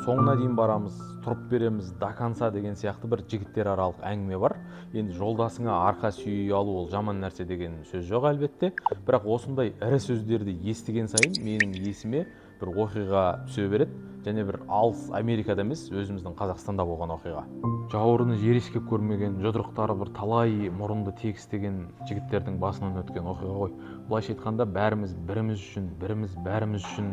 соңына дейін барамыз, тұрып береміз, до конца деген сияқты бір жігіттер аралық әңгіме бар. Енді жолдасыңа арқа сүйей алу ол жаман нәрсе деген сөз жоқ әлбетте, бірақ осындай ірі сөздерді естіген сайын менің есіме бір оқиға түсе береді, және бір алыс Америкада емес, өзіміздің Қазақстанда болған оқиға. Жауырыны жер иіскеп көрмеген, жұдырықтары бір талай мұрынды тегістеген жігіттердің басынан өткен оқиға ғой. Былайша айтқанда бәріміз біріміз үшін, біріміз бәріміз үшін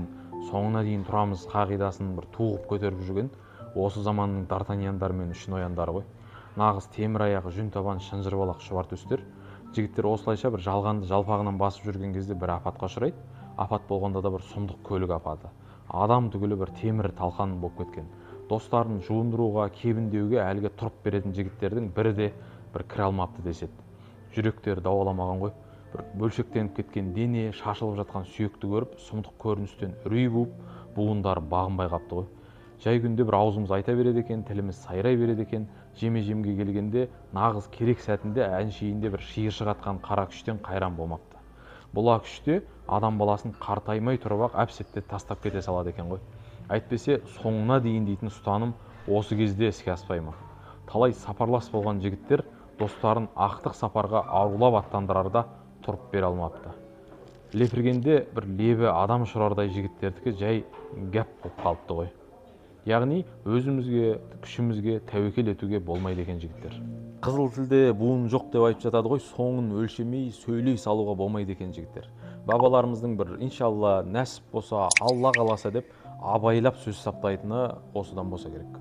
соңына дейін тұрамыз қағидасын бір туғып көтеріп жүрген осы заманның д'Артаньяндары мен Шнояндары ғой. Нағыз темір аяғы, жүн табан, шынжыр балақ шұбар төстер. Жігіттер осылайша бір жалғанды жалпағынан басып жүрген кезде бір апатқа ұшырайды. Апат болғанда да бір сұмдық көлік апаты. Адам түгілі бір темір талқан болып кеткен. Достарын жуындыруға, кебіндеуге әлгі тұрып беретін жігіттердің бірі де бір кіре алмапты деседі. Жүректері дауаламаған ғой. Бір бөлшектеніп кеткен дене, шашылып жатқан сүйекті көріп, сұмдық көріністен үрей буып, буындары бағынбай қапты ғой. Жай күнде бір аузымыз айта береді екен, тіліміз сайрай береді екен, жеме-жемге келгенде нағыз керек сәтінде әншейінде бір шиыршық атқан қара күштен қайран болмапты. Бұл күште адам баласын қартаймай тұрып ақ әп-сәтте тастап кете салады екен ғой. Әйтпесе соңына дейін дейтін ұстаным осы кезде іске аспай ма? Талай сапарлас болған жігіттер достарын ақтық сапарға арулап аттандырарда тұрып бере алмапты. Лепіргенде бір лебі адам ұшырардай жігіттердікі жай гәп болып қалыпты ғой. Яғни өзімізге, күшімізге тәуекел етуге болмайды екен жігіттер. Қызыл тілде буын жоқ деп айтып жатады ғой, соңын өлшемей сөйлей салуға болмайды екен жігіттер. Бабаларымыздың бір иншалла нәсіп болса, Алла қаласа деп абайлап сөз саптайтыны осыдан болса керек.